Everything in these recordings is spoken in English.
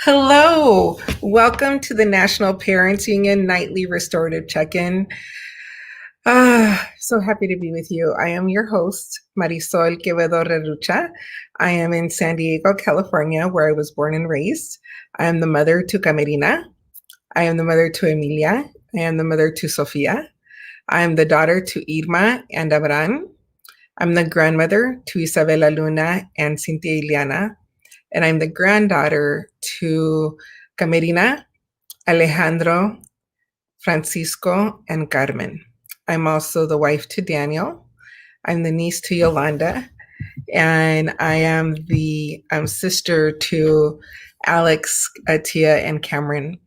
Hello, welcome to the National Parents Union Nightly Restorative Check-in. So happy to be with you. I am your host, Marisol Rerucha. I am in San Diego, California, where I was born and raised. I am the mother to Camerina. I am the mother to Emilia. I am the mother to Sofia. I am the daughter to Irma and Abraham. I'm the grandmother to Isabela Luna and Cynthia Ileana. And I'm the granddaughter to Camerina, Alejandro, Francisco, and Carmen. I'm also the wife to Daniel. I'm the niece to Yolanda. And I am the sister to Alex, Tia, and Cameron.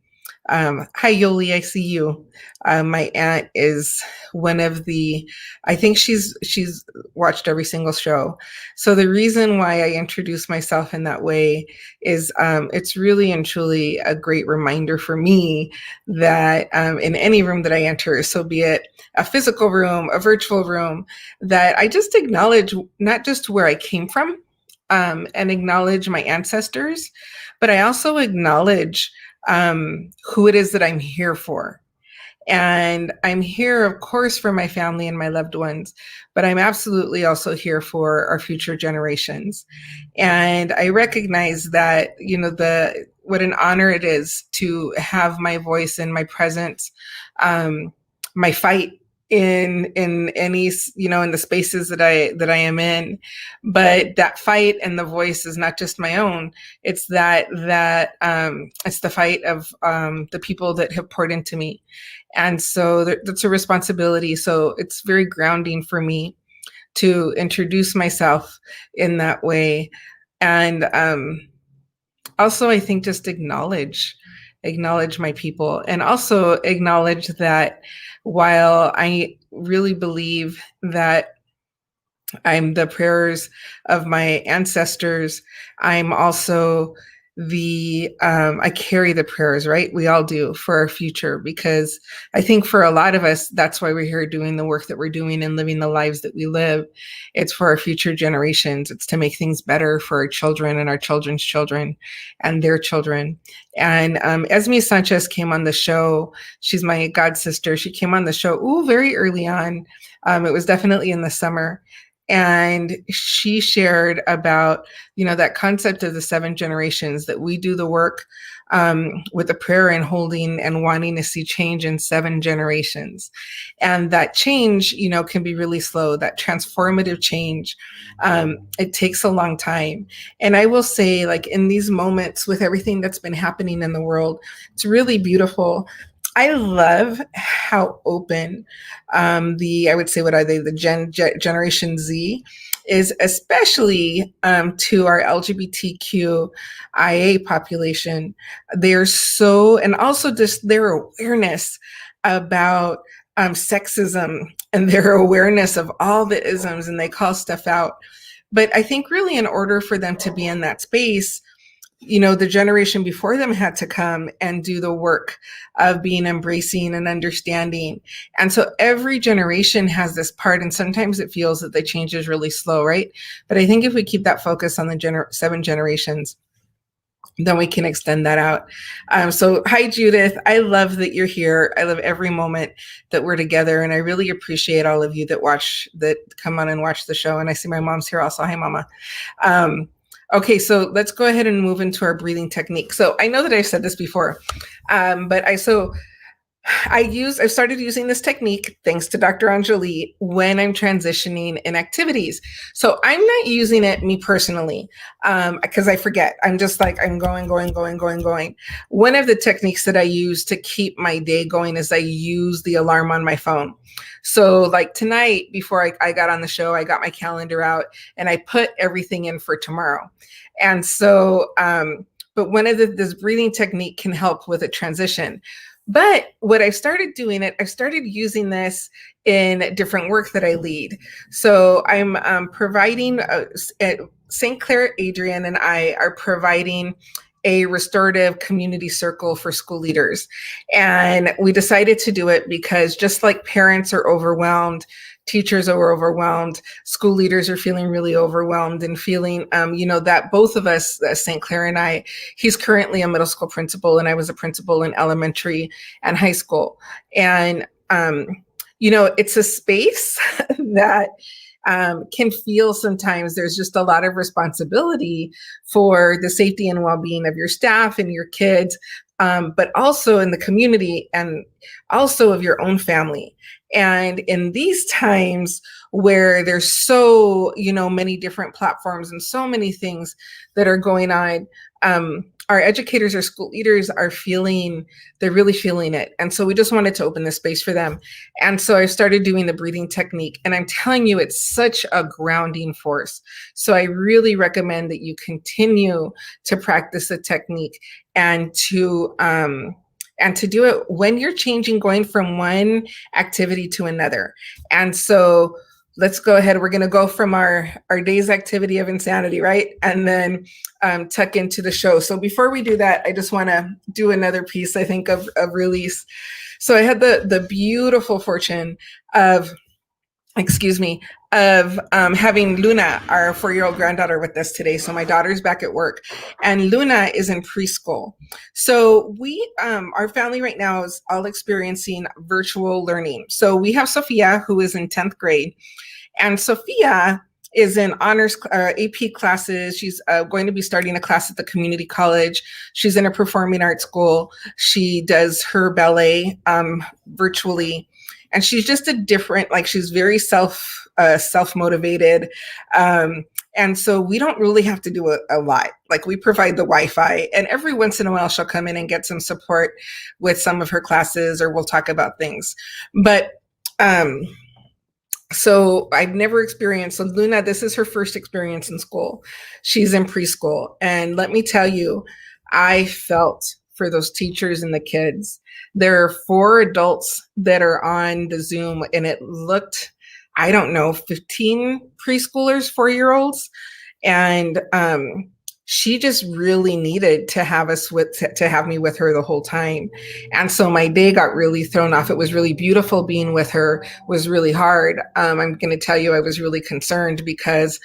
Hi, Yoli, I see you. My aunt is one of the, I think she's watched every single show. So the reason why I introduce myself in that way is it's really and truly a great reminder for me that in any room that I enter, so be it a physical room, a virtual room, that I just acknowledge not just where I came from and acknowledge my ancestors, but I also acknowledge who it is that I'm here for. And I'm here, of course, for my family and my loved ones, but I'm absolutely also here for our future generations. And I recognize that, what an honor it is to have my voice and my presence, my fight in any, in the spaces that I am in. But that fight and the voice is not just my own. It's that it's the fight of the people that have poured into me. And so that's a responsibility. So it's very grounding for me to introduce myself in that way. And also, I think just acknowledge my people, and also acknowledge that while I really believe that I'm the prayers of my ancestors, I'm also I carry the prayers, right? We all do, for our future, because I think for a lot of us, that's why we're here doing the work that we're doing and living the lives that we live. It's for our future generations. It's to make things better for our children and our children's children and their children. And Esme Sanchez came on the show. She's my god sister. She came on the show very early on. It was definitely in the summer. And she shared about, that concept of the 7 generations, that we do the work with the prayer and holding and wanting to see change in 7 generations. And that change, can be really slow. That transformative change, it takes a long time. And I will say, like, in these moments with everything that's been happening in the world, it's really beautiful. I love how open I would say, what are they, the Generation Z is, especially to our LGBTQIA population. They're so, and also just their awareness about sexism and their awareness of all the isms, and they call stuff out. But I think really, in order for them to be in that space, the generation before them had to come and do the work of being embracing and understanding. And so every generation has this part, and sometimes it feels that the change is really slow, right? But I think if we keep that focus on the 7 generations, then we can extend that out. So hi, Judith. I love that you're here. I love every moment that we're together. And I really appreciate all of you that come on and watch the show. And I see my mom's here also. Hi, Mama. Okay, so let's go ahead and move into our breathing technique. So I know that I've said this before, but I've started using this technique, thanks to Dr. Anjali, when I'm transitioning in activities. So I'm not using it me personally, because I forget. I'm just like, I'm going. One of the techniques that I use to keep my day going is I use the alarm on my phone. So like tonight, before I got on the show, I got my calendar out and I put everything in for tomorrow. And so, but one of this breathing technique can help with a transition. But what I started doing I've started using this in different work that I lead. So I'm providing, St. Clair Adrian and I are providing a restorative community circle for school leaders. And we decided to do it because just like parents are overwhelmed, teachers are overwhelmed, school leaders are feeling really overwhelmed and feeling, that both of us, St. Clair and I, he's currently a middle school principal and I was a principal in elementary and high school. And, it's a space that can feel sometimes there's just a lot of responsibility for the safety and well-being of your staff and your kids, but also in the community and also of your own family. And in these times where there's so, many different platforms and so many things that are going on, our educators, our school leaders they're really feeling it. And so we just wanted to open the space for them. And so I started doing the breathing technique, and I'm telling you, it's such a grounding force. So I really recommend that you continue to practice the technique and to do it when you're going from one activity to another. And so let's go ahead. We're going to go from our day's activity of insanity, right? And then tuck into the show. So before we do that, I just want to do another piece, I think, of release. So I had the beautiful fortune of having Luna, our 4-year-old granddaughter, with us today. So my daughter's back at work and Luna is in preschool. So we, our family right now is all experiencing virtual learning. So we have Sophia, who is in 10th grade, and Sophia is in honors AP classes. She's going to be starting a class at the community college. She's in a performing arts school. She does her ballet virtually. And she's just she's very self-motivated. And so we don't really have to do a lot. Like, we provide the Wi-Fi, and every once in a while she'll come in and get some support with some of her classes, or we'll talk about things. But so I've never experienced, so Luna, this is her first experience in school. She's in preschool. And let me tell you, I felt for those teachers and the kids. There are 4 adults that are on the Zoom, and it looked, 15 preschoolers, 4-year-olds. And she just really needed to have me with her the whole time. And so my day got really thrown off. It was really beautiful being with her, was really hard. I'm going to tell you, I was really concerned because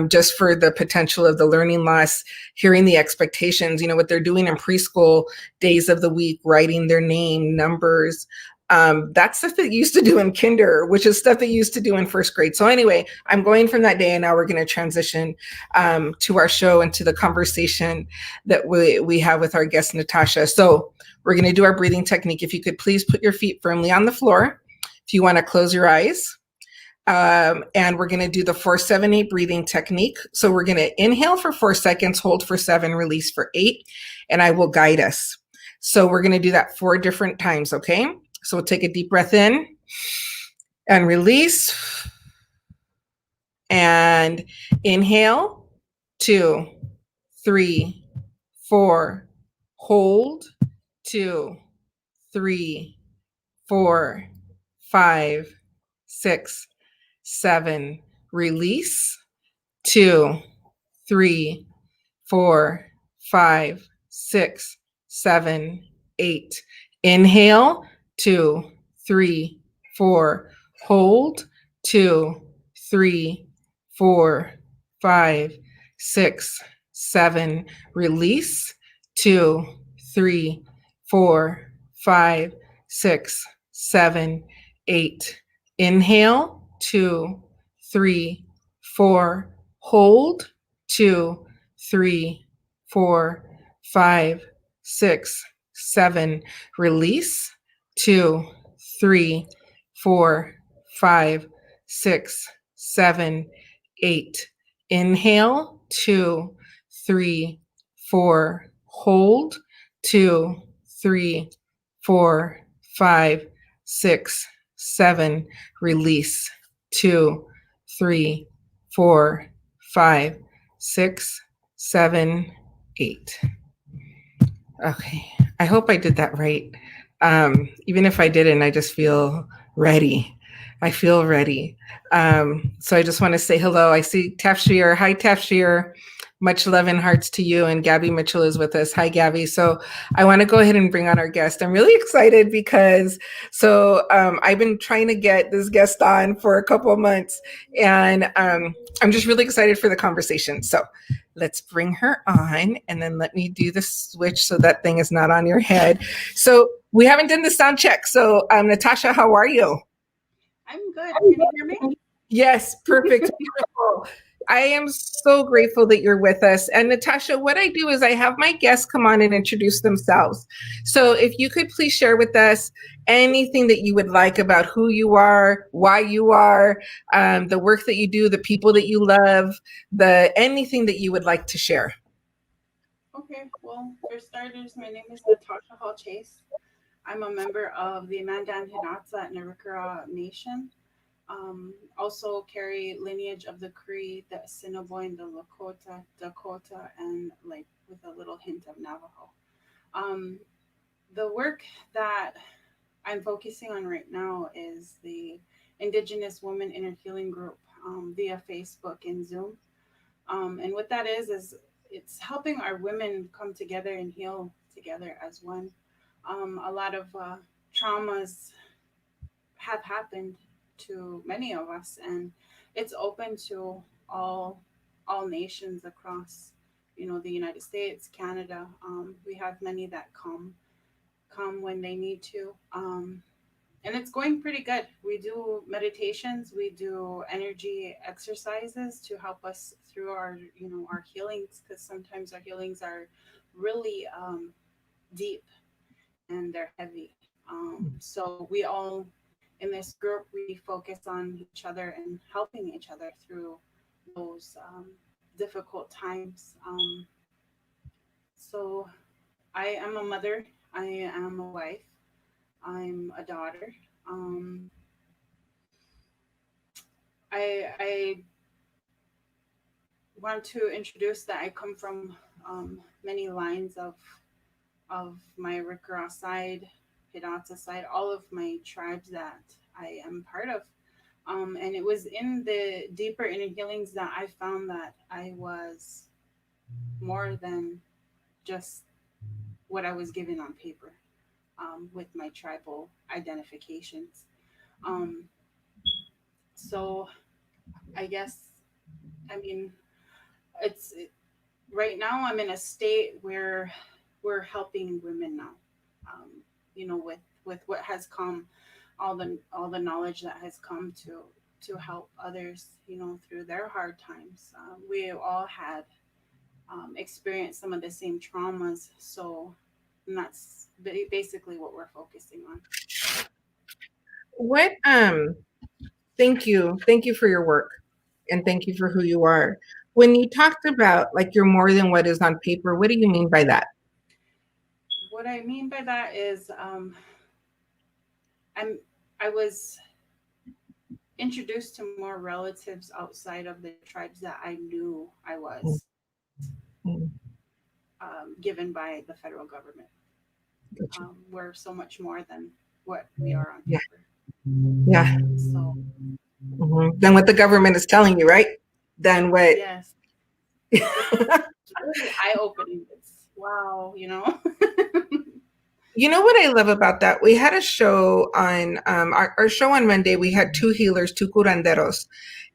just for the potential of the learning loss, hearing the expectations, what they're doing in preschool, days of the week, writing their name, numbers. That's stuff that you used to do in kinder, which is stuff that you used to do in first grade. So anyway, I'm going from that day, and now we're going to transition to our show and to the conversation that we have with our guest, Natasha. So we're going to do our breathing technique. If you could please put your feet firmly on the floor. If you want to close your eyes. And we're going to do the 4-7-8 breathing technique. So we're going to inhale for 4 seconds, hold for 7, release for 8, and I will guide us. So we're going to do that 4 different times, okay? So we'll take a deep breath in and release, and inhale, 2, 3, 4, hold, 2, 3, 4, 5, 6, 7, release, 2, 3, 4, 5, 6, 7, 8. Inhale, 2, 3, 4, hold, 2, 3, 4, 5, 6, 7, release, 2, 3, 4, 5, 6, 7, 8. Inhale, 2, 3, 4, hold, 2, 3, 4, 5, 6, 7, release, 2, 3, 4, 5, 6, 7, 8. Inhale, 2, 3, 4, hold, 2, 3, 4, 5, 6, 7, release, 2, 3, 4, 5, 6, 7, 8. Okay, I hope I did that right. Even if I didn't, I just feel ready. I feel ready. So I just want to say hello. I see Tafshir. Hi, Tafshir. Much love and hearts to you. And Gabby Mitchell is with us. Hi, Gabby. So I want to go ahead and bring on our guest. I'm really excited because I've been trying to get this guest on for a couple of months, and I'm just really excited for the conversation. So let's bring her on, and then let me do the switch so that thing is not on your head. So we haven't done the sound check. So Natasha, how are you? I'm good. Can you hear me? Yes, perfect. Beautiful. I am so grateful that you're with us. And Natasha, what I do is I have my guests come on and introduce themselves. So if you could please share with us anything that you would like about who you are, why you are, the work that you do, the people that you love, anything that you would like to share. Okay, well, for starters, my name is Natasha Hall-Chase. I'm a member of the Mandan Hinatsa and Arikara Nation. Also carry lineage of the Cree, the Assiniboine, the Lakota, Dakota, and like with a little hint of Navajo. Um, the work that I'm focusing on right now is the Indigenous Women Inner Healing group via Facebook and Zoom. And what that is it's helping our women come together and heal together as one. A lot of traumas have happened to many of us, and it's open to all nations across, the United States, Canada. We have many that come when they need to. And it's going pretty good. We do meditations, we do energy exercises to help us through our healings, because sometimes our healings are really deep and they're heavy. So we all in this group we focus on each other and helping each other through those difficult times. So I am a mother, I am a wife, I'm a daughter. Um, I want to introduce that I come from many lines of my Rikara side, Hidatsa side, all of my tribes that I am part of. And it was in the deeper inner healings that I found that I was more than just what I was given on paper with my tribal identifications. Um, so I guess, I mean, it's right now I'm in a state where we're helping women now. Um, with what has come, all the knowledge that has come to help others, through their hard times. We all had experienced some of the same traumas, so and that's basically what we're focusing on. What Thank you. Thank you for your work, and thank you for who you are. When you talked about like you're more than what is on paper, what do you mean by that? What I mean by that is I'm I was introduced to more relatives outside of the tribes that I knew I was Mm, given by the federal government. gotcha. We're so much more than what we are on Yeah, paper. yeah. So Than what the government is telling you, right? Than what. yes, it's really eye opening. It's wow. You know what I love about that? We had a show on our show on Monday. We had two healers, two curanderos.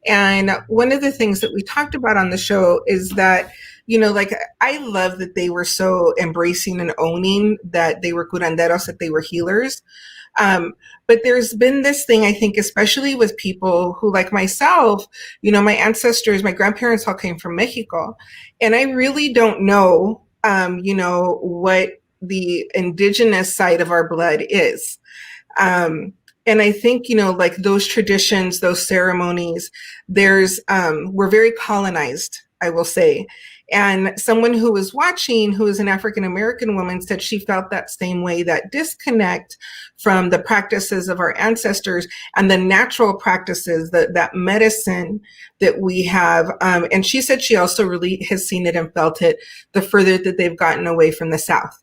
And one of the things that we talked about on the show is that, like I love that they were so embracing and owning that they were curanderos, that they were healers. Um, but there's been this thing, I think, especially with people who, like myself, my ancestors, my grandparents all came from Mexico. And I really don't know, what the indigenous side of our blood is. Um, and I think, like those traditions, those ceremonies, we're very colonized, I will say. And someone who was watching, who is an African American woman, said she felt that same way, that disconnect from the practices of our ancestors and the natural practices, that medicine that we have. And she said she also really has seen it and felt it the further that they've gotten away from the South.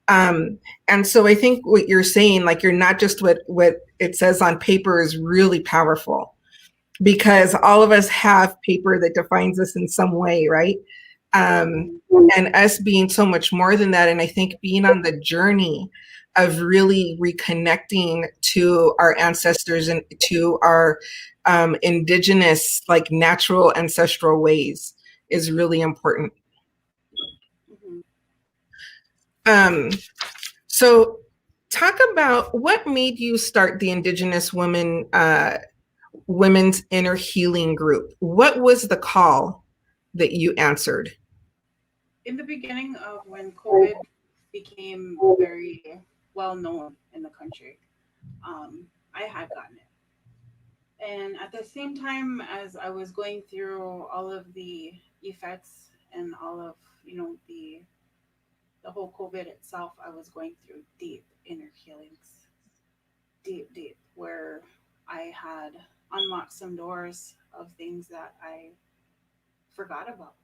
And so I think what you're saying, like you're not just what it says on paper, is really powerful, because all of us have paper that defines us in some way, right? um, Mhm. and us being so much more than that. And I think being on the journey of really reconnecting to our ancestors and to our indigenous, like natural ancestral ways is really important. Mhm. Um, so, talk about what made you start the Indigenous Women's Inner Healing group. What was the call that you answered? In the beginning of when COVID became very well known in the country, I had gotten it. And at the same time as I was going through all of the effects and all of, the whole COVID itself, I was going through deep inner healings, deep, deep, where I had unlocked some doors of things that I forgot about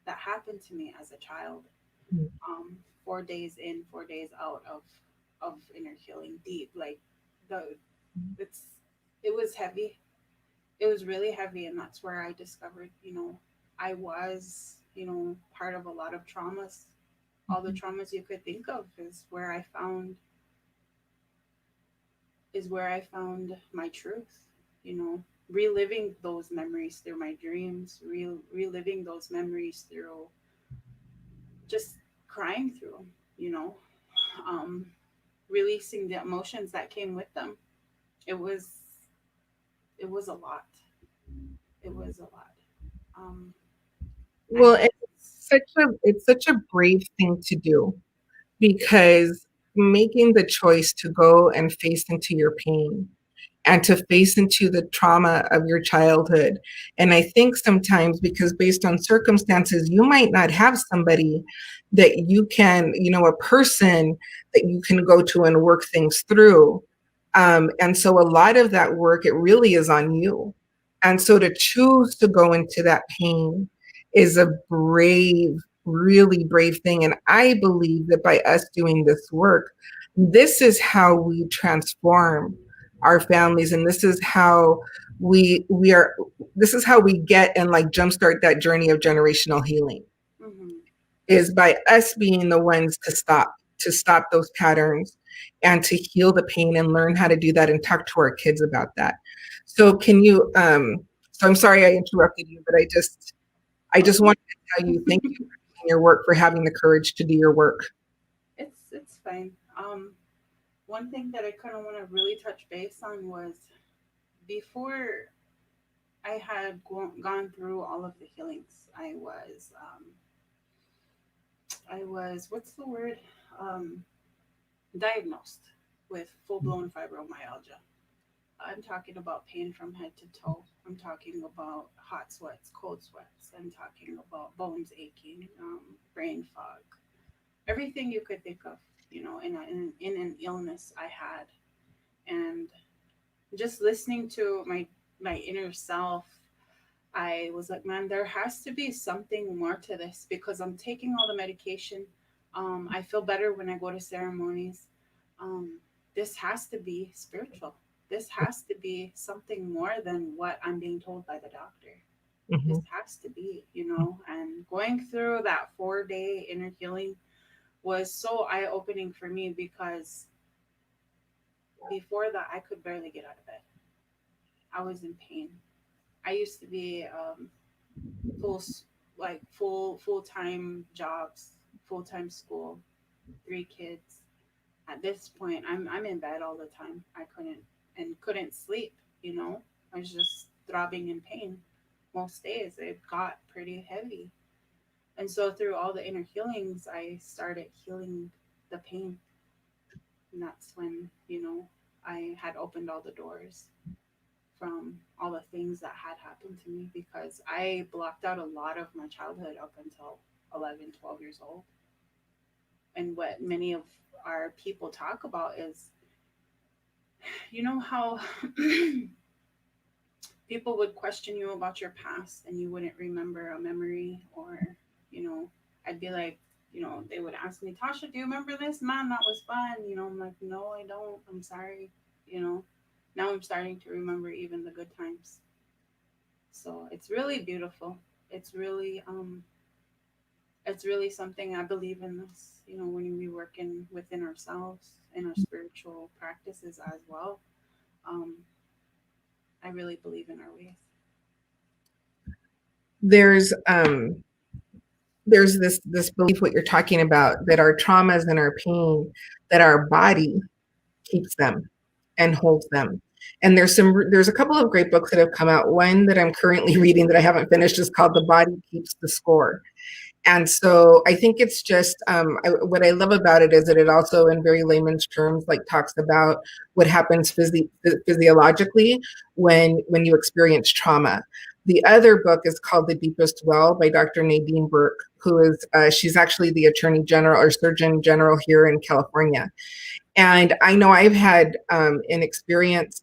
that happened to me as a child. 4 days in, 4 days out of inner healing, deep, like the it's it was heavy. It was really heavy, and that's where I discovered, I was, part of a lot of traumas. All the traumas you could think of is where I found my truth, reliving those memories through my dreams, reliving those memories through just crying through 'em, um, releasing the emotions that came with them. It was it was a lot. It was a lot. Um, I Well, had it's such a brave thing to do, because making the choice to go and face into your pain and to face into the trauma of your childhood. And I think sometimes, because based on circumstances, you might not have somebody that you can, a person that you can go to and work things through. And so a lot of that work, it really is on you. And so to choose to go into that pain is a brave, really brave thing. And I believe that by us doing this work, this is how we transform our families, and this is how we are this is how we get and like jumpstart that journey of generational healing, mhm. is by us being the ones to stop those patterns and to heal the pain and learn how to do that and talk to our kids about that. So can you so I'm sorry I interrupted you, but I just Oh, wanted to tell you thank you for doing your work, for having the courage to do your work. it's fine. One thing that I kind of want to really touch base on was before I had gone through all of the healings. I was what's the word? Um, Diagnosed with full blown fibromyalgia. I'm talking about pain from head to toe. I'm talking about hot sweats, cold sweats. I'm talking about bones aching, brain fog, everything you could think of, in an illness I had. And just listening to my inner self, I was like, man, there has to be something more to this because I'm taking all the medication. I feel better when I go to ceremonies. Um, this has to be spiritual. This has to be something more than what I'm being told by the doctor. This Mhm. has to be, and going through that 4 day inner healing was so eye opening for me because before that, I could barely get out of bed. I was in pain. I used to be full full time jobs, full time school, 3 kids. At this point, I'm in bed all the time. I couldn't sleep. I was just throbbing in pain. Most days it got pretty heavy, and so through all the inner healings, I started healing the pain, and that's when I had opened all the doors from all the things that had happened to me because I blocked out a lot of my childhood up until 11, 12 years old. And what many of our people talk about is, how people would question you about your past and you wouldn't remember a memory, or, I'd be like, they would ask me, Tasha, do you remember this? Man, that was fun. I'm like, no, I don't. I'm sorry. You know, now I'm starting to remember even the good times. So it's really beautiful. It's really it's really something I believe in this, when we work within ourselves in our spiritual practices as well. Um, I really believe in our ways. There's this belief what you're talking about, that our traumas and our pain, that our body keeps them and holds them. And there's a couple of great books that have come out. One that I'm currently reading that I haven't finished is called The Body Keeps the Score. And so I think it's just what I love about it is that it also, in very layman's terms, like talks about what happens physiologically when you experience trauma. The other book is called The Deepest Well by Dr. Nadine Burke, who is she's actually the Attorney General or Surgeon General here in California. And I know I've had an experience.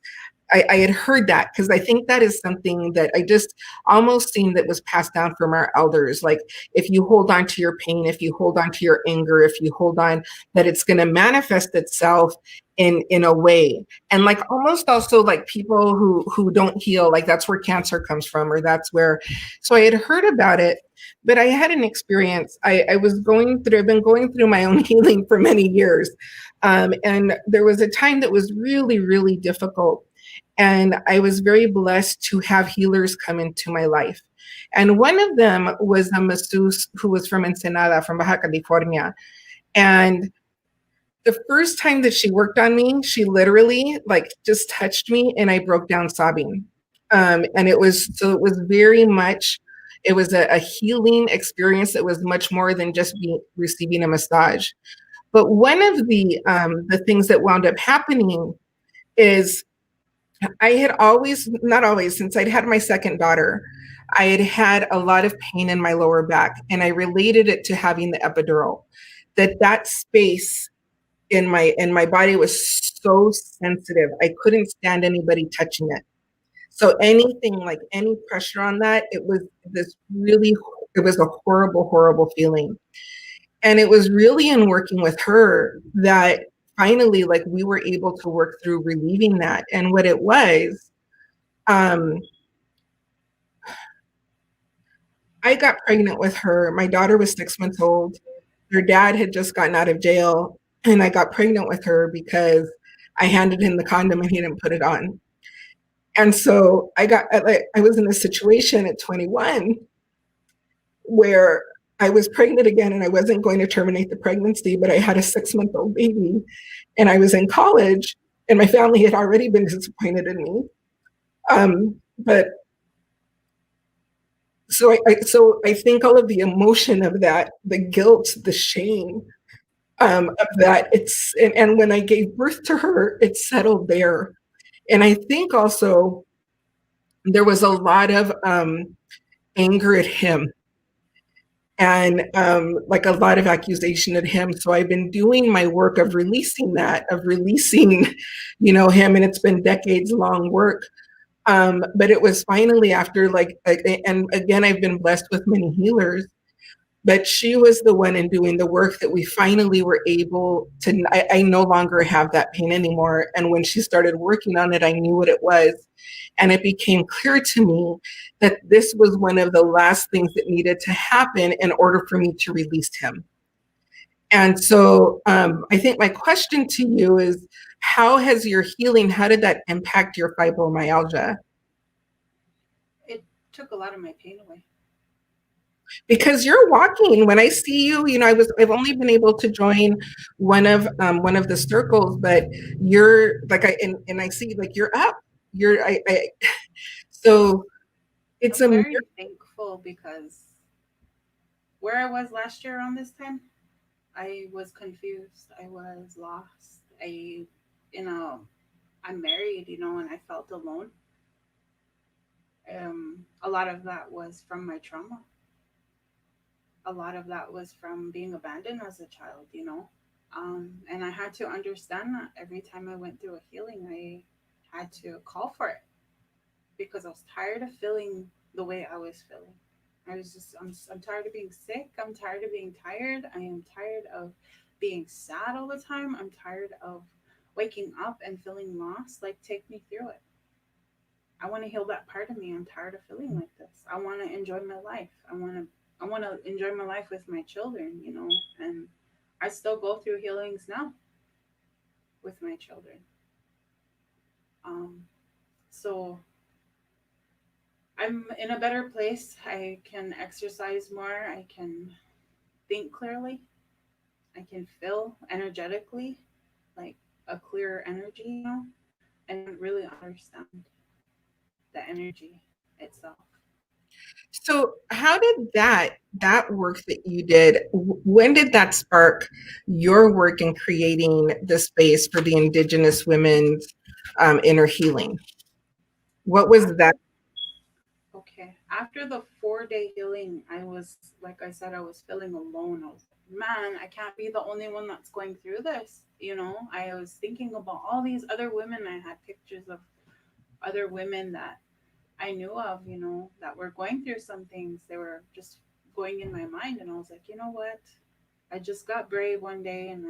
I had heard that because I think that is something that I just almost seen that was passed down from our elders. Like, if you hold on to your pain, if you hold on to your anger, if you hold on, that it's going to manifest itself in a way. And like almost also like people who don't heal, like that's where cancer comes from, or that's where. So I had heard about it, but I had an experience. I've been going through my own healing for many years. And there was a time that was really, really difficult. And I was very blessed to have healers come into my life. And one of them was a masseuse who was from Ensenada, from Baja California. And the first time that she worked on me, she literally like just touched me and I broke down sobbing. It was very much, it was a healing experience that was much more than just receiving a massage. But one of the things that wound up happening is I had always, not always, since I'd had my second daughter, I had had a lot of pain in my lower back, and I related it to having the epidural. That space in my body was so sensitive. I couldn't stand anybody touching it. So anything like any pressure on that, it was a horrible, horrible feeling. And it was really in working with her that finally, like, we were able to work through relieving that. And what it was, um, I got pregnant with her. My daughter was 6 months old. Her dad had just gotten out of jail, and I got pregnant with her because I handed him the condom and he didn't put it on. And so I was in a situation at 21 where I was pregnant again, and I wasn't going to terminate the pregnancy, but I had a 6-month-old baby, and I was in college, and my family had already been disappointed in me. But so I think all of the emotion of that, the guilt, the shame of that, and when I gave birth to her, it settled there. And I think also there was a lot of anger at him, and like a lot of accusation at him. So I've been doing my work of releasing that, of releasing, him, and it's been decades long work. But it was finally after and again, I've been blessed with many healers, but she was the one in doing the work that we finally were able to. I no longer have that pain anymore. And when she started working on it, I knew what it was. And it became clear to me that this was one of the last things that needed to happen in order for me to release him. And so I think my question to you is, how has your healing, how did that impact your fibromyalgia? It took a lot of my pain away. Because you're walking. When I see you, I've only been able to join one of the circles, but you're like, and I see like you're up. So it's I'm a very thankful because where I was last year around this time, I was confused. I was lost. You know, I'm married, and I felt alone. A lot of that was from my trauma. A lot of that was from being abandoned as a child. And I had to understand that every time I went through a healing, I had to call for it because I was tired of feeling the way I was feeling. I'm tired of being sick. I'm tired of being tired. I am tired of being sad all the time. I'm tired of waking up and feeling lost. Like, take me through it. I want to heal that part of me. I'm tired of feeling like this. I want to enjoy my life. I want to I want to enjoy my life with my children, and I still go through healings now with my children. Um, so I'm in a better place. I can exercise more. I can think clearly. I can feel energetically, like a clearer energy, and really understand the energy itself. So, how did that work that you did? When did that spark your work in creating the space for the Indigenous women's inner healing? What was After that? Okay, after the 4-day healing, I was like I said, I was feeling alone. I was like, man, I can't be the only one that's going through this. I was thinking about all these other women. I had pictures of other women that I knew of, that were going through some things. They were just going in my mind, and I was like, you know what? I just got brave one day, and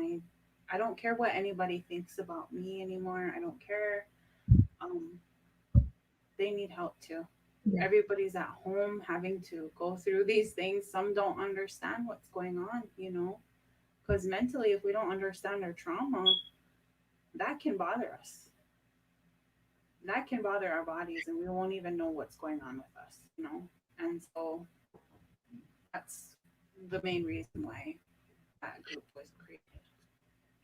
I don't care what anybody thinks about me anymore. I don't care. Um, they need help too. Yeah. Everybody's at home having to go through these things. Some don't understand what's going on, because mentally, if we don't understand our trauma, that can bother us. That can bother our bodies, and we won't even know what's going on with us. And so that's the main reason why that group was created.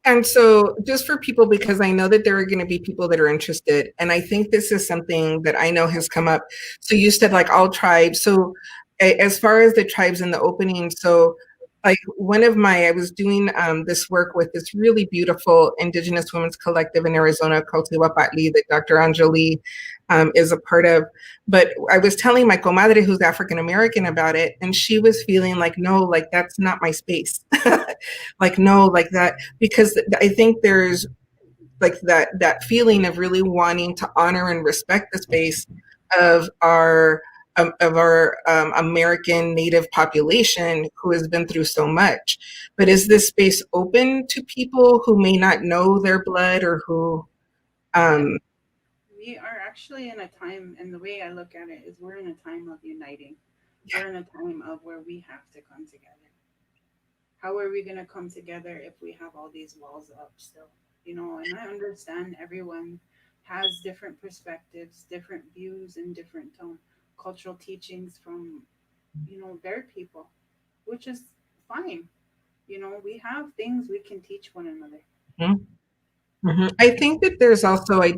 And so, just for people, because I know that there are going to be people that are interested, and I think this is something that I know has come up. So, you said like all tribes. So, as far as the tribes in the opening, so like I was doing this work with this really beautiful Indigenous Women's Collective in Arizona called Tiwapatli that Dr. Anjali is a part of. But I was telling my comadre who's African American about it, and she was feeling like, no, like that's not my space. Like, no, like that, because I think there's like that feeling of really wanting to honor and respect the space of our American Native population who has been through so much. But is this space open to people who may not know their blood or who? Yeah, Um, we are actually in a time, and the way I look at it is we're in a time of uniting. We're in a time of where we have to come together. How are we going to come together if we have all these walls up still? And I understand everyone has different perspectives, different views, and different cultural teachings from, their people, which is fine. We have things we can teach one another. I think that there's also I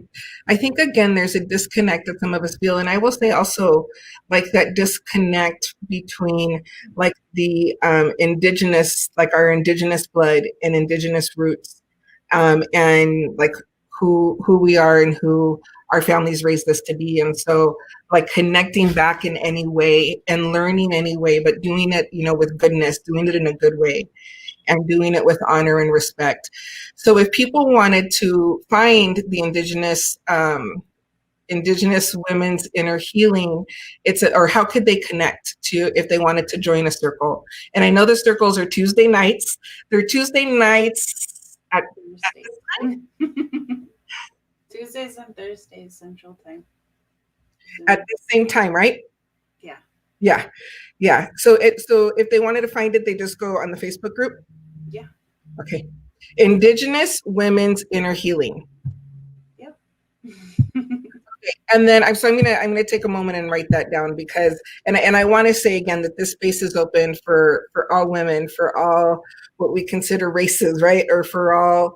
think again there's a disconnect that some of us feel, and I will say also like that disconnect between like the indigenous, like our indigenous blood and indigenous roots, and like who we are and who our families raised us to be, and so like connecting back in any way and learning anyway, but doing it with goodness, doing it in a good way and doing it with honor and respect. So if people wanted to find the Indigenous Women's Inner Healing, or how could they connect to if they wanted to join a circle? And I know the circles are Tuesday nights. They're Tuesday nights Thursdays. Tuesdays and Thursdays Central Time. at Zoom. the same time, right? Yeah. Yeah, yeah. So if they wanted to find it, they just go on the Facebook group. Yeah. Okay, Indigenous Women's Inner Healing. Yep. And then I'm gonna take a moment and write that down because and I want to say again that this space is open for all women, for all what we consider races, right? Or for all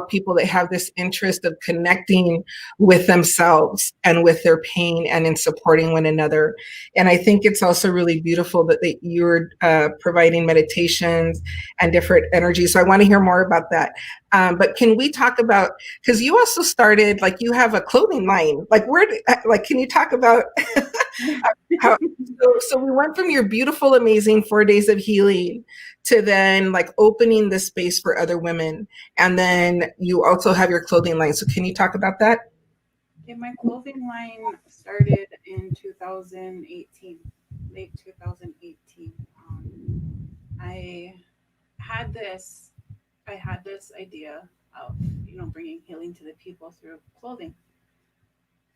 people that have this interest of connecting with themselves and with their pain and in supporting one another. And I think it's also really beautiful that you're providing meditations and different energies. So I want to hear more about that. But can we talk about, because you also started, like you have a clothing line, like like can you talk about how so we went from your beautiful amazing 4 days of healing to then like opening the space for other women, and then you also have your clothing line, so can you talk about that? Okay, my clothing line started in 2018, late 2018. I had this, I had this idea of, bringing healing to the people through clothing,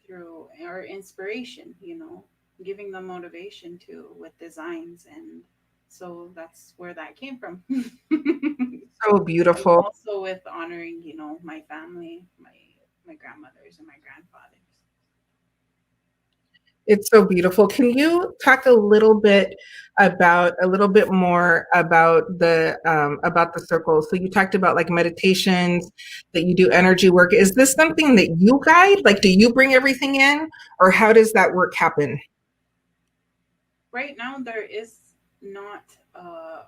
through our inspiration, giving them motivation to with designs, and So that's where that came from. So And beautiful. also with honoring, my family, my grandmothers and my grandfathers. It's so beautiful. Can you talk a little bit more about the circle? So you talked about like meditations, that you do energy work. Is this something that you guide? Like, do you bring everything in, or how does that work happen? Right now, there is not a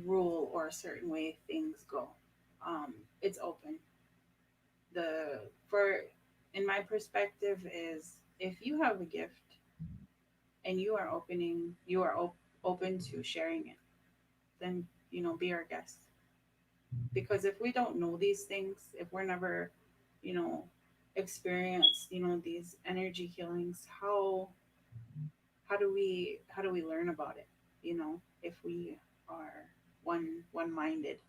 rule or a certain way things go. It's open. The for In my perspective is if you have a gift and you are open to sharing it, then be our guest. Because if we don't know these things, if we're never, you know, experienced, these energy healings, how do we learn about it? If we are one minded,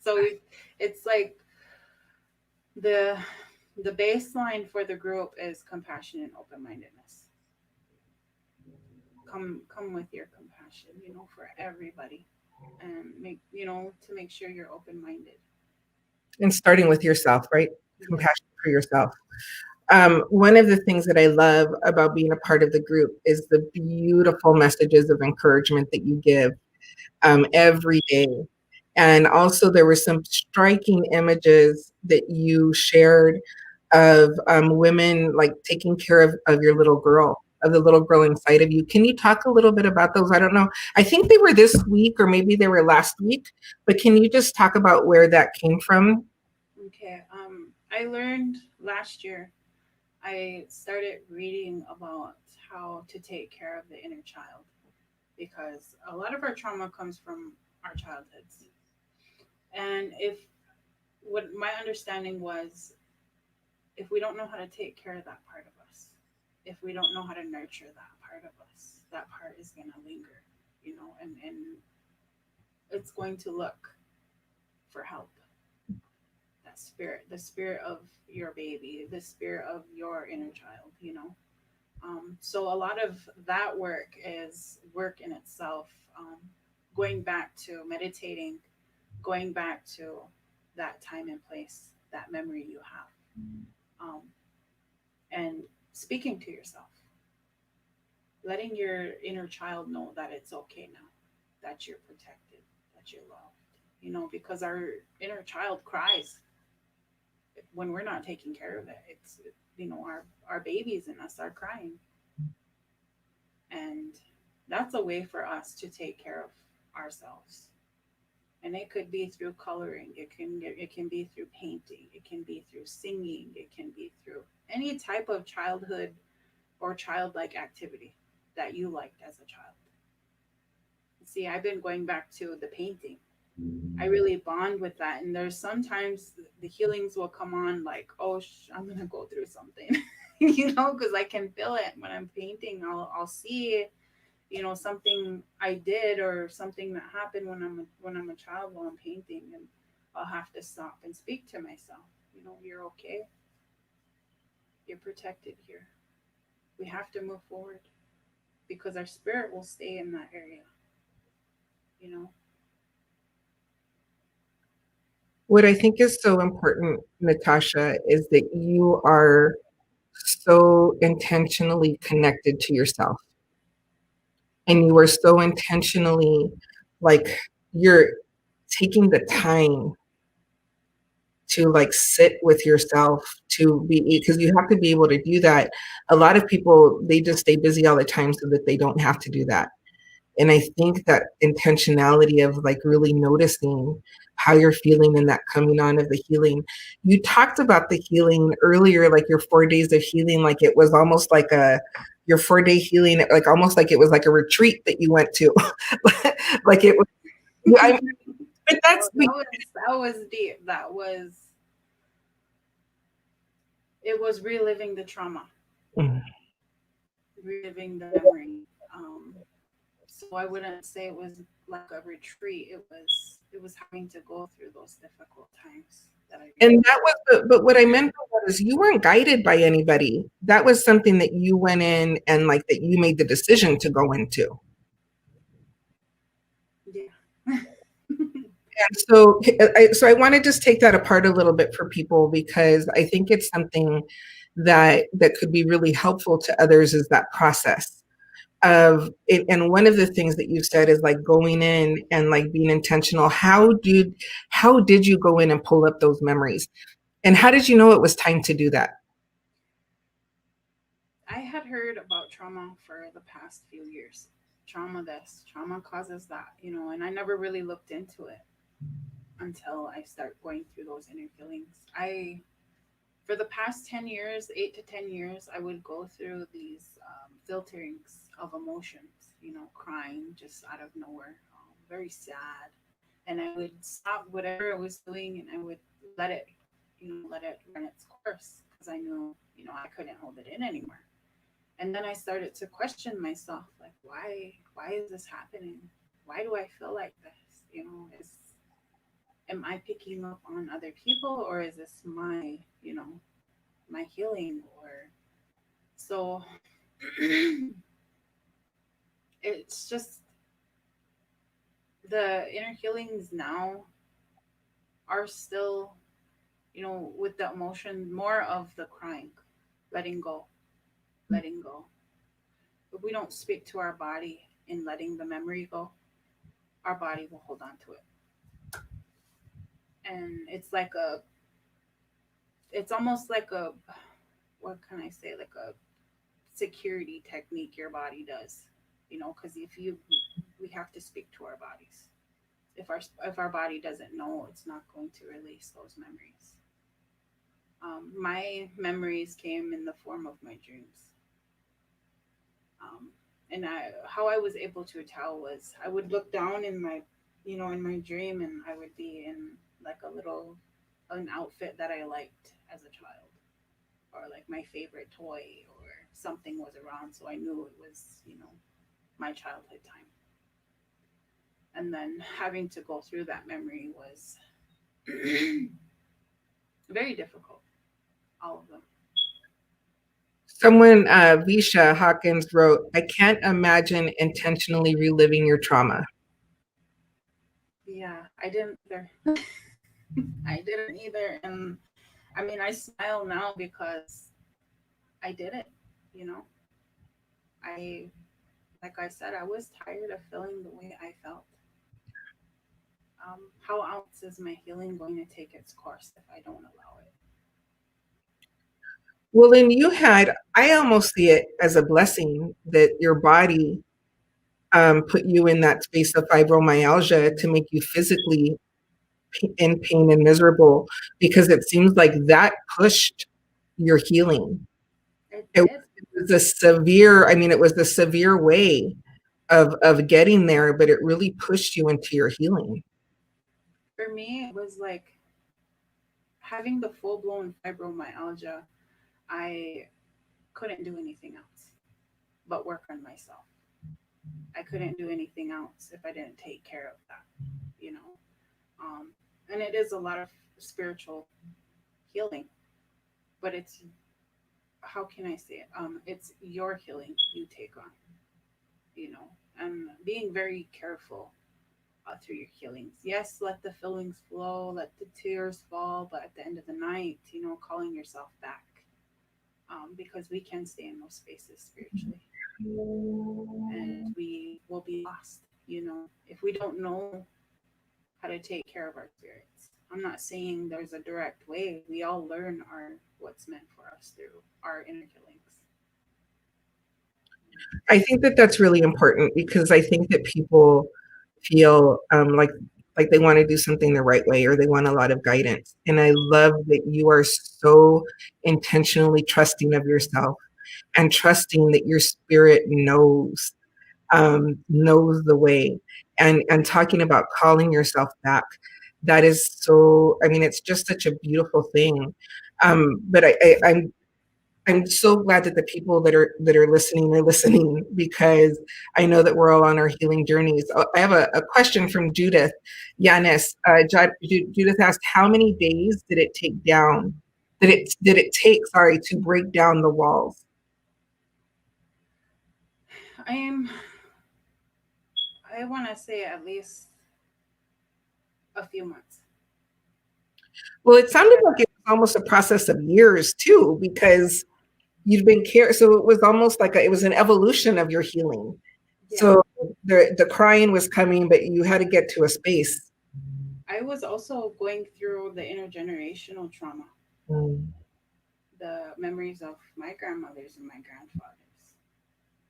so it's like the the baseline for the group is compassion and open mindedness. Come with your compassion, for everybody, and make sure you're open minded. And starting with yourself, right? Yes. Compassion for yourself. One of the things that I love about being a part of the group is the beautiful messages of encouragement that you give every day. And also, there were some striking images that you shared of women like taking care of your little girl, of the little girl inside of you. Can you talk a little bit about those? I don't know. I think they were this week or maybe they were last week, but can you just talk about where that came from? Okay. I learned last year. I started reading about how to take care of the inner child because a lot of our trauma comes from our childhoods. And if what my understanding was, if we don't know how to take care of that part of us, if we don't know how to nurture that part of us, that part is going to linger, and it's going to look for help. That spirit, the spirit of your baby, the spirit of your inner child. So a lot of that work is work in itself. Going back to meditating, going back to that time and place, that memory you have, um, and speaking to yourself, letting your inner child know that it's okay now, that you're protected, that you're loved. Because our inner child cries when we're not taking care of it. It's our babies in us are crying, and that's a way for us to take care of ourselves. And it could be through coloring, it can be through painting, it can be through singing, it can be through any type of childhood or childlike activity that you liked as a child. See, I've been going back to the painting. I really bond with that, and there's sometimes the healings will come on like, oh, I'm gonna go through something, because I can feel it when I'm painting. I'll see, something I did or something that happened when I'm a child while I'm painting, and I'll have to stop and speak to myself. You're okay. You're protected here. We have to move forward because our spirit will stay in that area. You know. What I think is so important, Natasha, is that you are so intentionally connected to yourself, and you are so intentionally like you're taking the time to like sit with yourself, to be, because you have to be able to do that. A lot of people, they just stay busy all the time so that they don't have to do that. And I think that intentionality of like really noticing how you're feeling and that coming on of the healing. You talked about the healing earlier, like your 4 days of healing, like it was almost like your 4 day healing, like almost like it was like a retreat that you went to. Like it was, I, but Oh, that's, that was deep. It was reliving the trauma, reliving the memory. So I wouldn't say it was like a retreat. It was having to go through those difficult times that I and relived. that was but what I meant was you weren't guided by anybody. That was something that you went in and like that you made the decision to go into. And so I want to just take that apart a little bit for people, because I think it's something that could be really helpful to others, is that process of it. And one of the things that you said is like going in and like being intentional. How did you go in and pull up those memories? And how did you know it was time to do that? I had heard about trauma for the past few years. Trauma this, trauma causes that, and I never really looked into it until I start going through those inner feelings. For the past 10 years, 8 to 10 years, I would go through these filterings of emotions, crying just out of nowhere, very sad. And I would stop whatever I was doing and I would let it, let it run its course because I knew, I couldn't hold it in anymore. And then I started to question myself, like, why is this happening? Why do I feel like this? Am I picking up on other people, or is this my healing? Or so it's just the inner healings now are still, with the emotion, more of the crying, letting go, letting go. If we don't speak to our body in letting the memory go, our body will hold on to it. And it's almost like a, what can I say, like a security technique your body does, because we have to speak to our bodies. If our body doesn't know, it's not going to release those memories. My memories came in the form of my dreams. And how I was able to tell was I would look down in my dream, and I would be in like an outfit that I liked as a child, or like my favorite toy, or something was around, so I knew it was, my childhood time. And then having to go through that memory was very difficult, all of them. Someone, Visha Hawkins wrote, I can't imagine intentionally reliving your trauma. Yeah, I didn't either. I didn't either. And I mean, I smile now because I did it, you know. I Like I said, I was tired of feeling the way I felt. How else is my healing going to take its course if I don't allow it? Well, then I almost see it as a blessing that your body put you in that space of fibromyalgia to make you physically in pain and miserable, because it seems like that pushed your healing. It It, did. it was a severe, I mean, it was the severe way of getting there, but it really pushed you into your healing. For me, it was like having the full blown fibromyalgia. I couldn't do anything else but work on myself. I couldn't do anything else if I didn't take care of that, you know. Um, and it is a lot of spiritual healing, but it's, how can I say it? It's your healing you take on, and being very careful through your healings. Yes, let the feelings flow, let the tears fall, but at the end of the night, calling yourself back, because we can stay in those spaces spiritually, and we will be lost, if we don't know how to take care of our spirits. I'm not saying there's a direct way. We all learn what's meant for us through our inner healings. I think that that's really important, because I think that people feel like they want to do something the right way, or they want a lot of guidance. And I love that you are so intentionally trusting of yourself, and trusting that your spirit knows the way, and talking about calling yourself back. That is so, I mean, it's just such a beautiful thing. But I'm so glad that the people that are listening, because I know that we're all on our healing journeys. I have a question from Judith Yanis. Judith asked, how many days did it take down? Did it take, sorry, to break down the walls? I am. I want to say at least a few months. Well, it sounded like it was almost a process of years too, because you've been care. So it was almost like it was an evolution of your healing. Yeah. So the crying was coming, but you had to get to a space. I was also going through the intergenerational trauma, Mm. the memories of my grandmothers and my grandfathers.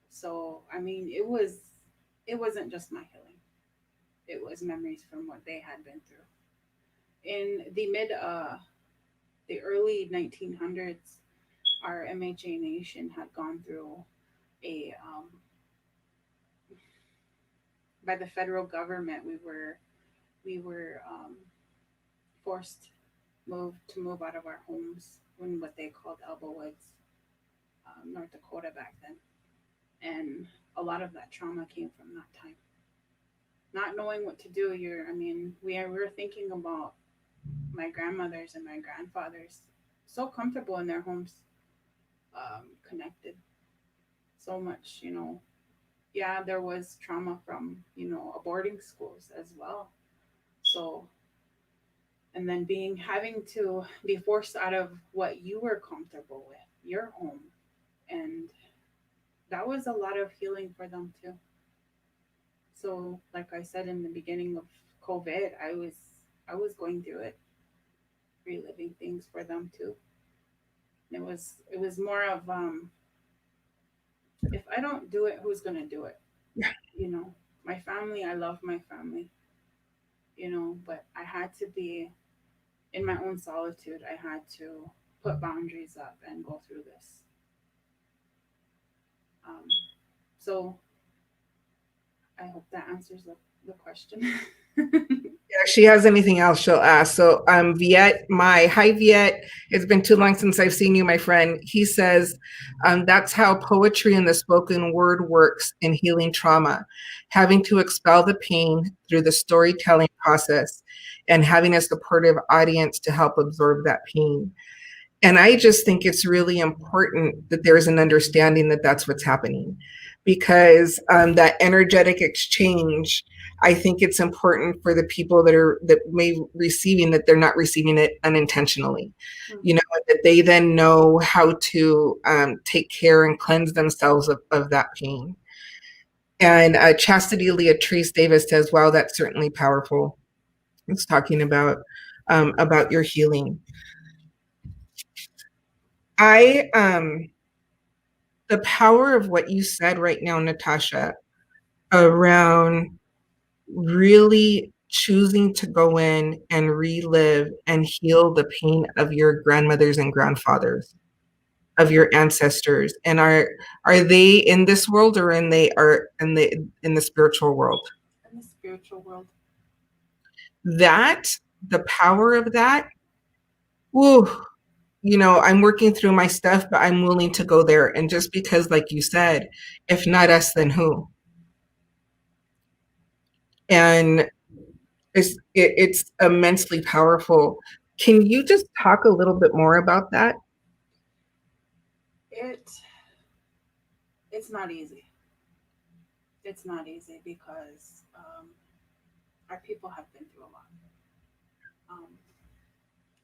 So, I mean, it wasn't just my healing. It was memories from what they had been through. In the early 1900s, our MHA nation had gone through a by the federal government. We were forced move out of our homes in what they called Elbow Woods, North Dakota back then, and a lot of that trauma came from that time. Not knowing what to do, we were thinking about my grandmothers and my grandfathers, so comfortable in their homes, connected so much, Yeah, there was trauma from boarding schools as well. So, and then being having to be forced out of what you were comfortable with, your home, and that was a lot of healing for them too. So, like I said in the beginning of COVID, I was going through it, reliving things for them too. It was more of if I don't do it, who's gonna do it? You know, my family. I love my family. But I had to be in my own solitude. I had to put boundaries up and go through this. Um, so I hope that answers the question. Yeah, if she has anything else, she'll ask. So, Viet, hi Viet. It's been too long since I've seen you, my friend. He says, that's how poetry and the spoken word works in healing trauma, having to expel the pain through the storytelling process and having a supportive audience to help absorb that pain. And I just think it's really important that there's an understanding that that's what's happening, because that energetic exchange, I think it's important for the people that may receiving, that they're not receiving it unintentionally, that they then know how to take care and cleanse themselves of that pain. And Chastity Leatrice Davis says, wow, that's certainly powerful. It's talking about your healing. I the power of what you said right now, Natasha, around really choosing to go in and relive and heal the pain of your grandmothers and grandfathers, of your ancestors, and are they in this world, or are in the spiritual world? In the spiritual world. That the power of that. Woo, I'm working through my stuff, but I'm willing to go there. And just because, like you said, if not us, then who? And it's immensely powerful. Can you just talk a little bit more about that? It it's not easy. It's not easy because our people have been through a lot. Um,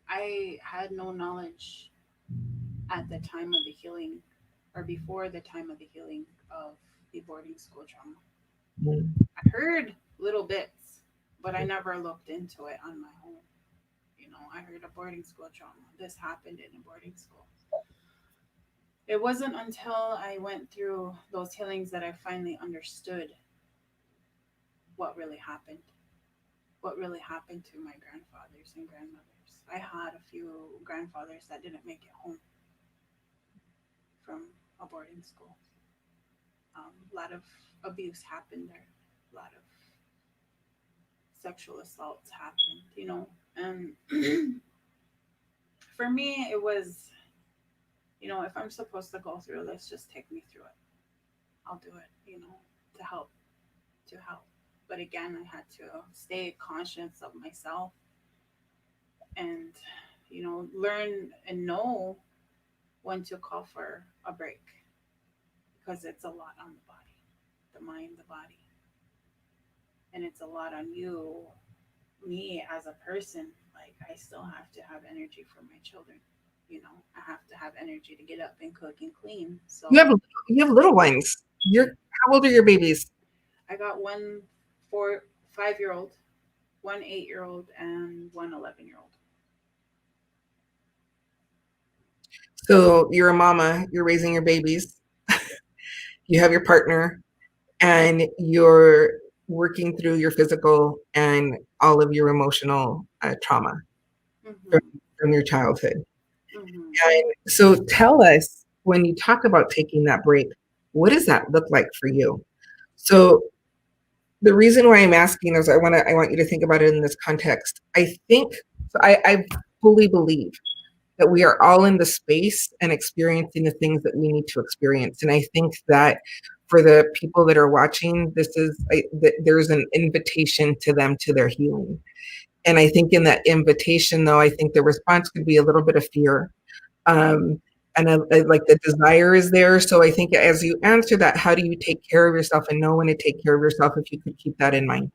I had no knowledge at the time of the healing or before the time of the healing of the boarding school trauma. I heard little bits, but I never looked into it on my own. I heard a boarding school trauma. This happened in a boarding school. It wasn't until I went through those healings that I finally understood what really happened. What really happened to my grandfathers and grandmothers. I had a few grandfathers that didn't make it home from a boarding school. A lot of abuse happened there. A lot of sexual assaults happened. And for me, it was, if I'm supposed to go through this, just take me through it. I'll do it, to help, to help. But again, I had to stay conscious of myself and, learn and know when to call for a break because it's a lot on the body, the mind, the body. And it's a lot on you me as a person, like I still have to have energy for my children. I have to have energy to get up and cook and clean. You have So you have little ones. How old are your babies? I got one 4 5 year old, one 8 year old, and one 11 year old. So you're a mama, you're raising your babies, you have your partner, and you're working through your physical and all of your emotional trauma from, Mm-hmm. from your childhood. Mm-hmm. And so tell us, when you talk about taking that break, what does that look like for you? So the reason why I'm asking is I want you to think about it in this context. I think so I fully believe that we are all in the space and experiencing the things that we need to experience. And I think that for the people that are watching, there's an invitation to them to their healing. And I think in that invitation, though, I think the response could be a little bit of fear. Um, and like the desire is there. So I think as you answer that, how do you take care of yourself and know when to take care of yourself, if you could keep that in mind?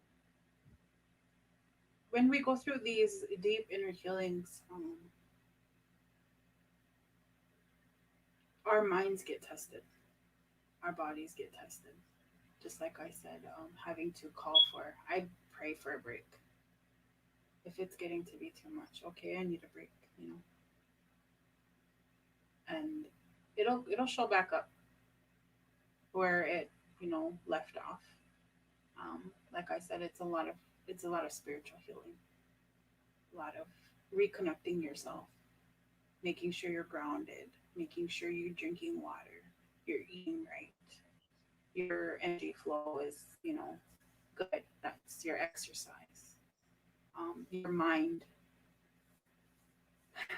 When we go through these deep inner healings, our minds get tested, our bodies get tested. Just like I said, having to call for, I pray for a break. If it's getting to be too much, okay, I need a break, and it'll show back up where it left off. Like I said, it's a lot of spiritual healing, a lot of reconnecting yourself, making sure you're grounded, making sure you're drinking water, you're eating right, your energy flow is good. That's your exercise. Your my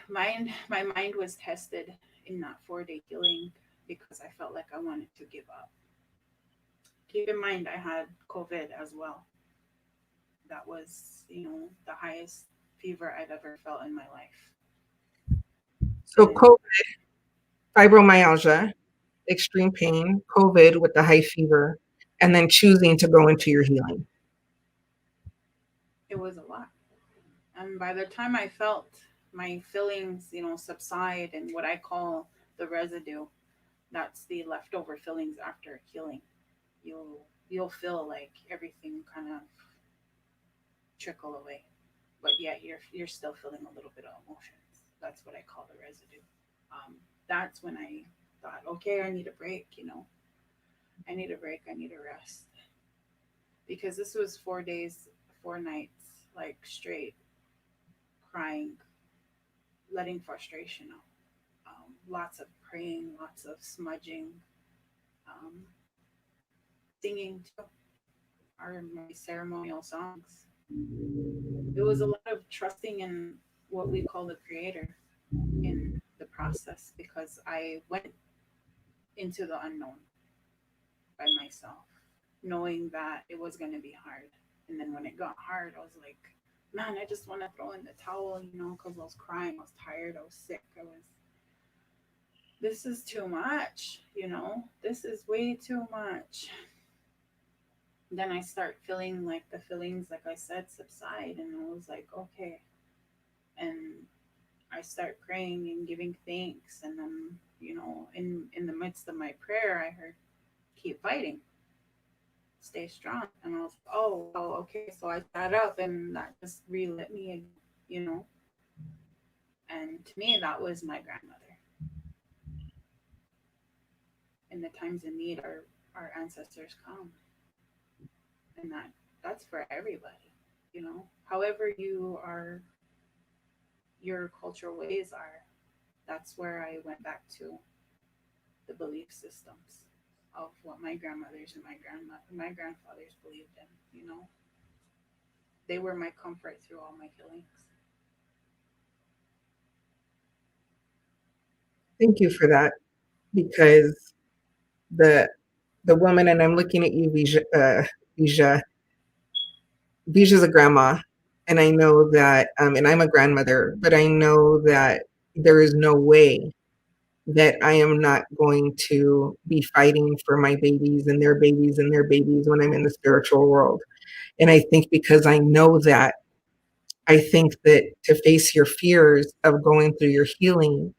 mind was tested in that 4 day healing because I felt like I wanted to give up. Keep in mind, I had COVID as well. That was, the highest fever I've ever felt in my life. So And fibromyalgia, extreme pain, COVID with the high fever, and then choosing to go into your healing. it was a lot. And by the time I felt my feelings, subside and what I call the residue, that's the leftover feelings after healing. You'll feel like everything kind of trickle away, but yet you're still feeling a little bit of emotions. That's what I call the residue. That's when I thought, okay, I need a break. I need a break. I need a rest because this was 4 days, 4 nights, like straight crying, letting frustration out. Lots of praying, lots of smudging, um, singing too, are my ceremonial songs. It was a lot of trusting in what we call the creator in the process because I went into the unknown by myself, knowing that it was going to be hard. And then when it got hard, I was like, man, I just want to throw in the towel, because I was crying, I was tired, I was sick, this is too much, this is way too much. Then I start feeling like the feelings, like I said, subside. And I was like, okay. And I start praying and giving thanks. And then, in the midst of my prayer, I heard, keep fighting, stay strong. And I was like, oh, okay. So I sat up and that just relit me again, you know. And to me, that was my grandmother. In the times of need, our ancestors come. And that's for everybody, However your cultural ways are, that's where I went back to the belief systems of what my grandmothers and my grandfathers believed in. They were my comfort through all my feelings. Thank you for that, because the the woman, and I'm looking at you, Vija. Vija's a grandma, and I know that, and I'm a grandmother, but I know that there is no way that I am not going to be fighting for my babies and their babies and their babies when I'm in the spiritual world. And I think because I know that, I think that to face your fears of going through your healing,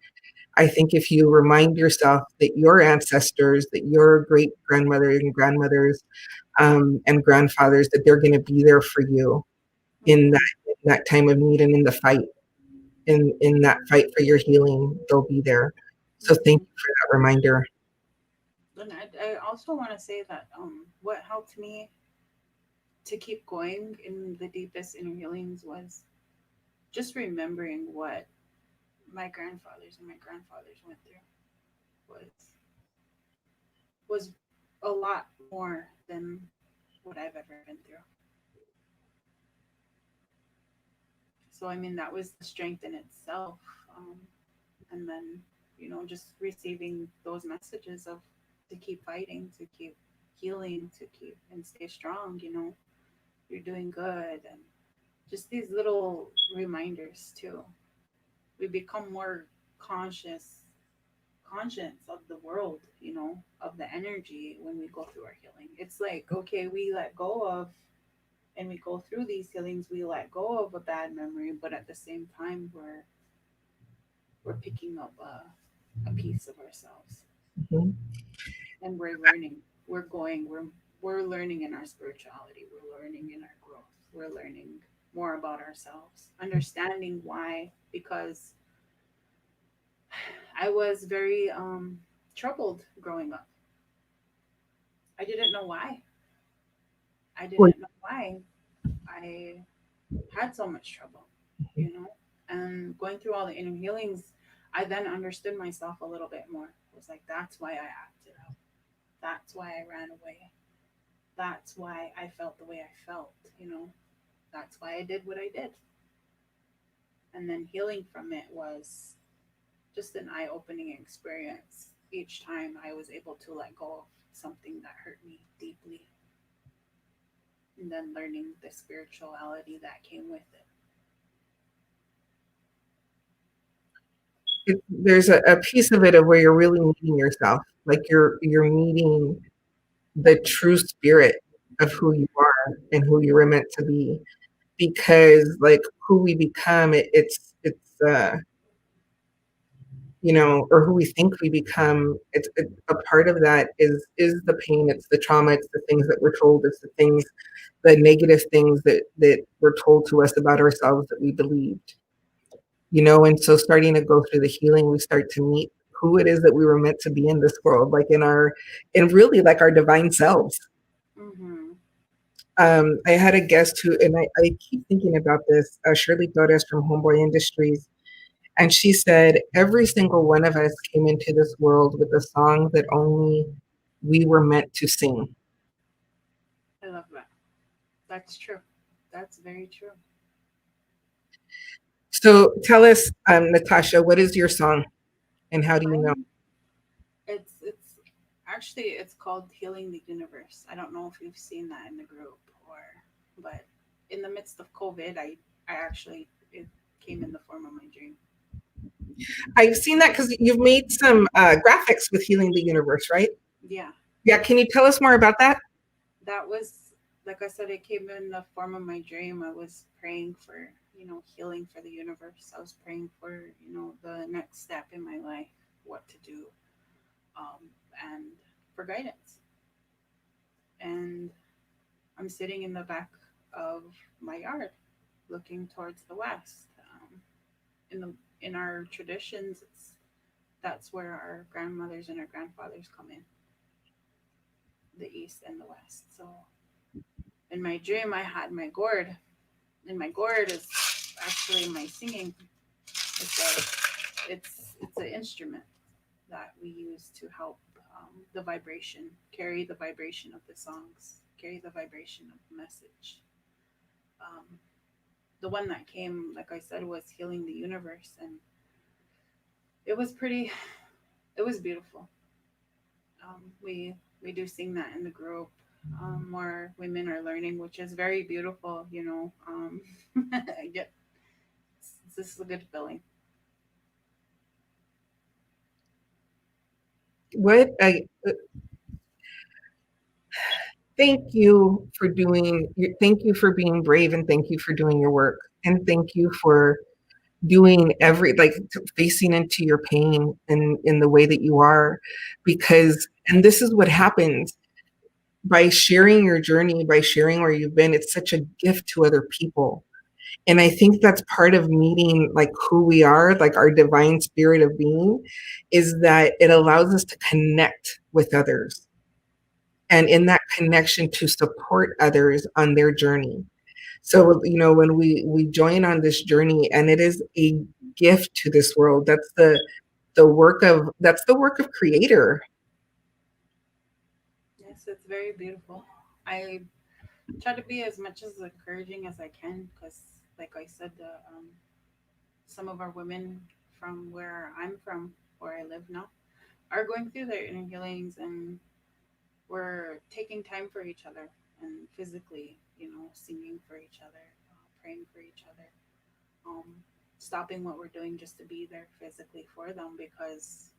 I think if you remind yourself that your ancestors, that your great grandmothers and grandmothers and grandfathers, that they're going to be there for you in Mm-hmm. that time of need and in the fight, in that fight for your healing, they'll be there. So thank Mm-hmm. you for that reminder. And I also want to say that what helped me to keep going in the deepest inner healings was just remembering what my grandfathers and my grandfathers went through was a lot more than what I've ever been through. So I mean that was the strength in itself. Um, and then just receiving those messages of to keep fighting, to keep healing, to keep and stay strong. You're doing good, and just these little reminders too. We become more conscious conscience of the world, of the energy when we go through our healing. It's like, okay, we let go of and we go through these healings, we let go of a bad memory, but at the same time we're picking up a piece of ourselves, Mhm. and we're learning. We're learning in our spirituality. We're learning in our growth. We're learning more about ourselves, understanding why, because I was very troubled growing up. I didn't know why. I Well, didn't know why I had so much trouble, you know? And going through all the inner healings, I then understood myself a little bit more. It was like, that's why I acted out. That's why I ran away. That's why I felt the way I felt. That's why I did what I did. And then healing from it was just an eye opening experience each time I was able to let go of something that hurt me deeply, and then learning the spirituality that came with it. there's a piece of it of where you're really meeting yourself, like you're meeting the true spirit of who you are and who you were meant to be. Because like who we become, it's or who we think we become. It's a part of that is the pain, it's the trauma, it's the things that we're told, it's the things, the negative things that were told to us about ourselves that we believed. And so starting to go through the healing, we start to meet who it is that we were meant to be in this world, like in really like our divine selves. Mm-hmm. I had a guest who, and I keep thinking about this, Shirley Torres from Homeboy Industries, and she said every single one of us came into this world with a song that only we were meant to sing. I love that. That's true. That's very true. So tell us, Natasha, what is your song, and how do you know? Mine, it's actually it's called Healing the Universe. I don't know if you've seen that in the group, but in the midst of COVID, I actually it came in the form of my dream. I've seen that because you've made some graphics with Healing the Universe, right? Yeah, Yeah, can you tell us more about that? that was, like I said, it came in the form of my dream. I was praying for healing for the universe. I was praying for the next step in my life, what to do, um, and for guidance. And I'm sitting in the back of my yard, looking towards the west. In the in our traditions, that's where our grandmothers and our grandfathers come in, the east and the west. So in my dream, I had my gourd, and my gourd is actually my singing. It's an instrument that we use to help the vibration, carry the vibration of the songs, carry the vibration of the message. Um, the one that came, like I said, was Healing the Universe, and it was pretty. It was beautiful. We do sing that in the group. More women are learning, which is very beautiful. Yeah, this is a good feeling. What I thank you for thank you for being brave, and thank you for doing your work, and thank you for doing facing into your pain in the way that you are, because and this is what happens by sharing your journey, by sharing where you've been. It's such a gift to other people. And I think that's part of meeting like who we are, like our divine spirit of being, is that it allows us to connect with others, and in that connection to support others on their journey. So, when we join on this journey, and it is a gift to this world, that's the work of creator. Yes, it's very beautiful. I try to be as much as encouraging as I can because, like I said, some of our women from where I'm from, where I live now, are going through their inner healings, and we're taking time for each other and physically, singing for each other, praying for each other, um, stopping what we're doing just to be there physically for them. Because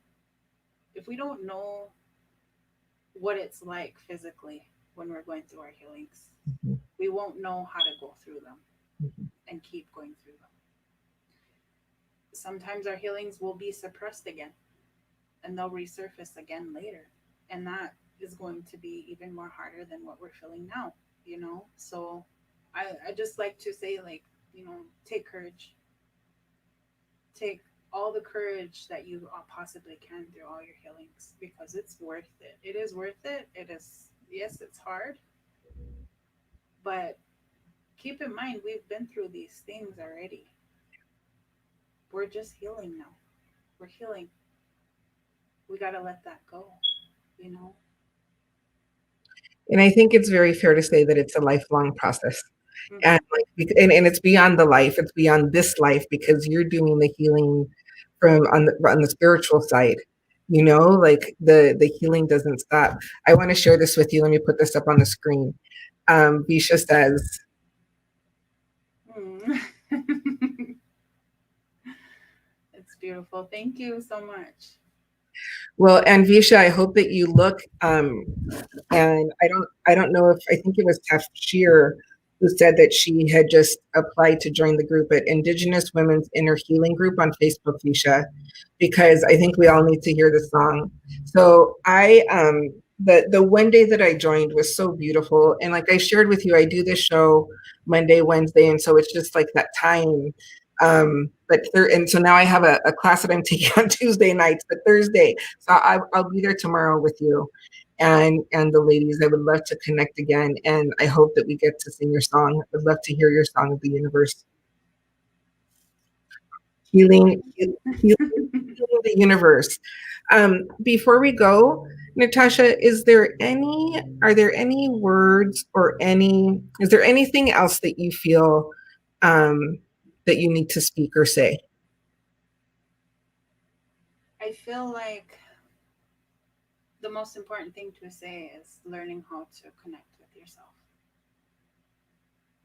if we don't know what it's like physically when we're going through our healings, Mhm, we won't know how to go through them mhm. and keep going through them. Sometimes our healings will be suppressed again and they'll resurface again later. And that is going to be even more harder than what we're feeling now. So I just like to say, like, take courage, take all the courage that you possibly can through all your healings, because it's worth it. It is worth it. It is, yes, it's hard, but keep in mind, we've been through these things already. We're just healing now. We're healing. We got to let that go, you know? And I think it's very fair to say that it's a lifelong process. And Mm-hmm. and it's beyond the life, it's beyond this life, because you're doing the healing from on the spiritual side. Like the healing doesn't stop. I want to share this with you. Let me put this up on the screen. Visha says, Mm. It's beautiful. Thank you so much. well, and Visha, I hope that you look, and I don't know if, I think it was Tafshir who said that she had just applied to join the group at Indigenous Women's Inner Healing group on Facebook, Visha, because I think we all need to hear the song. So the one day that I joined was so beautiful, and like I shared with you, I do this show Monday, Wednesday, and so it's just like that time. And so now I have a class that I'm taking on Tuesday nights, but Thursday. So I'll be there tomorrow with you and the ladies. I would love to connect again, and I hope that we get to sing your song. I'd love to hear your song of the universe. Healing, healing, healing the universe. Before we go, Natasha, are there any words or is there anything else that you feel um, that you need to speak or say? I feel like the most important thing to say is learning how to connect with yourself,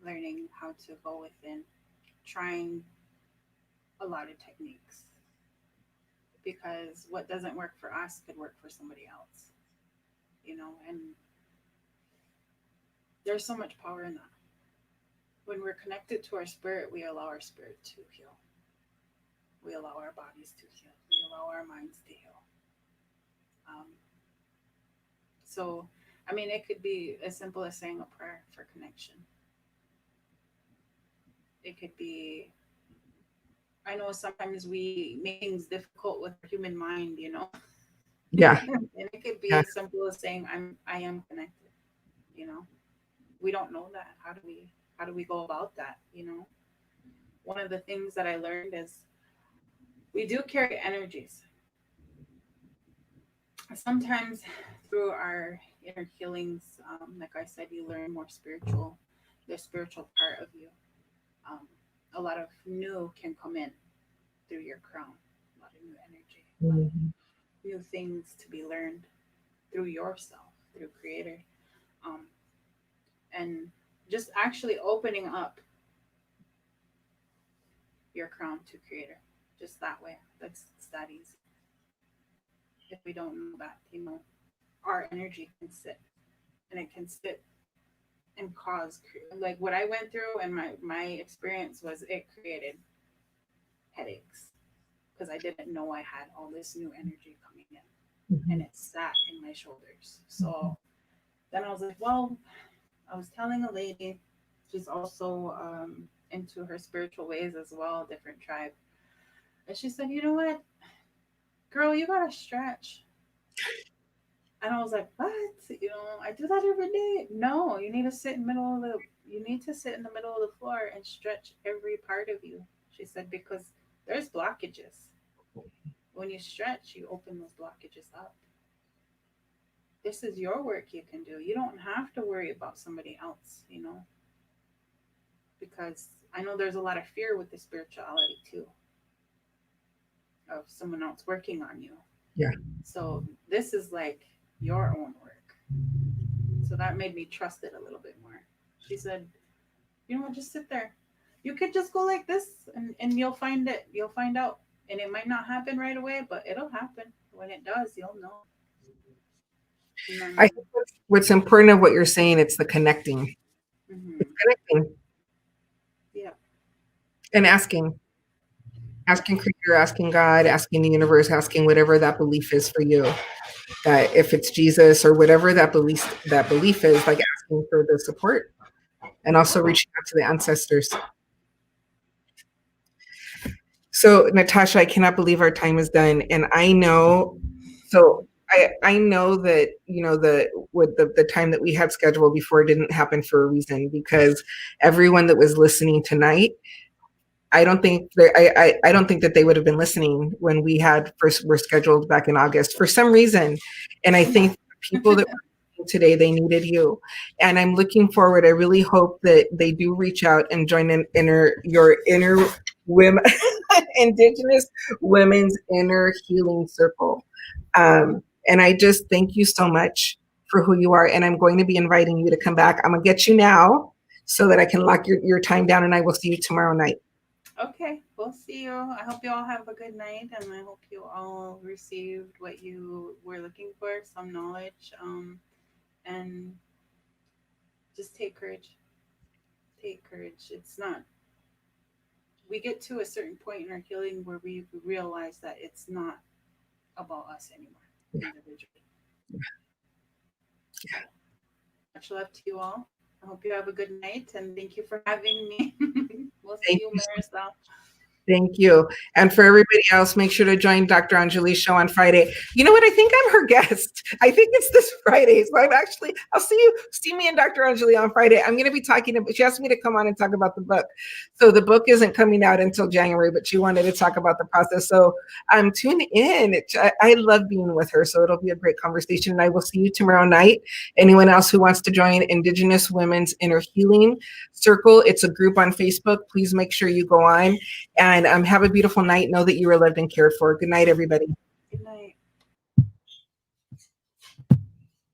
learning how to go within, trying a lot of techniques, because what doesn't work for us could work for somebody else, and there's so much power in that. When we're connected to our spirit, we allow our spirit to heal. We allow our bodies to heal. We allow our minds to heal. Um, so, I mean, it could be as simple as saying a prayer for connection. It could be, I know sometimes we make things difficult with our human mind. Yeah, And it could be yeah, as simple as saying, I am connected, you know. We don't know that. How do we go about that? One of the things that I learned is we do carry energies. Sometimes through our inner healings, like I said, you learn more the spiritual part of you. Um, a lot of new can come in through your crown, a lot of new energy, a lot of mhm, new things to be learned through yourself, through Creator, um, and just actually opening up your crown to Creator, just that way. It's that easy. If we don't know that, our energy can sit and it can sit and cause, like what I went through, and my experience was it created headaches because I didn't know I had all this new energy coming in, and it sat in my shoulders. So then I was like, well, I was telling a lady, she's also into her spiritual ways as well, different tribe. And she said, you know what, girl, you gotta stretch. And I was like, what? You know, I do that every day. No, you need to sit in middle of the you need to sit in the middle of the floor and stretch every part of you. She said, because there's blockages. When you stretch, you open those blockages up. This is your work you can do. You don't have to worry about somebody else, you know, because I know there's a lot of fear with the spirituality too, of someone else working on you. Yeah. So this is like your own work. So that made me trust it a little bit more. She said, you know what, just sit there. You could just go like this, and you'll find it. You'll find out. And it might not happen right away, but it'll happen. When it does, you'll know. I think what's important of what you're saying, it's the connecting. Mm-hmm. It's connecting. Yeah. And asking Creator, asking God, asking the universe, asking whatever that belief is for you. That if it's Jesus or whatever that belief is, like asking for the support, and also reaching out to the ancestors. So Natasha, I cannot believe our time is done, and I know. So I know that, you know, the time that we had scheduled before didn't happen for a reason, because everyone that was listening tonight, I don't think that they would have been listening when we were scheduled back in August for some reason. And I think people that were listening today, they needed you. And I'm looking forward. I really hope that they do reach out and join your inner women, Indigenous Women's Inner Healing Circle. And I just thank you so much for who you are. And I'm going to be inviting you to come back. I'm gonna get you now so that I can lock your time down, and I will see you tomorrow night. Okay, we'll see you. I hope you all have a good night, and I hope you all received what you were looking for, some knowledge. And just take courage. Take courage. It's not. We get to a certain point in our healing where we realize that it's not about us anymore, individually. Yeah. Much love to you all. I hope you have a good night, and thank you for having me. We'll see you, Marisol. Thank you. And for everybody else, make sure to join Dr. Anjali's show on Friday. You know what? I think I'm her guest. I think it's this Friday. So I'll see me and Dr. Anjali on Friday. I'm going to be talking about, she asked me to come on and talk about the book. So the book isn't coming out until January, but she wanted to talk about the process. So tune in. I love being with her. So it'll be a great conversation. And I will see you tomorrow night. Anyone else who wants to join Indigenous Women's Inner Healing Circle, it's a group on Facebook. Please make sure you go on. And have a beautiful night. Know that you are loved and cared for. Good night, everybody.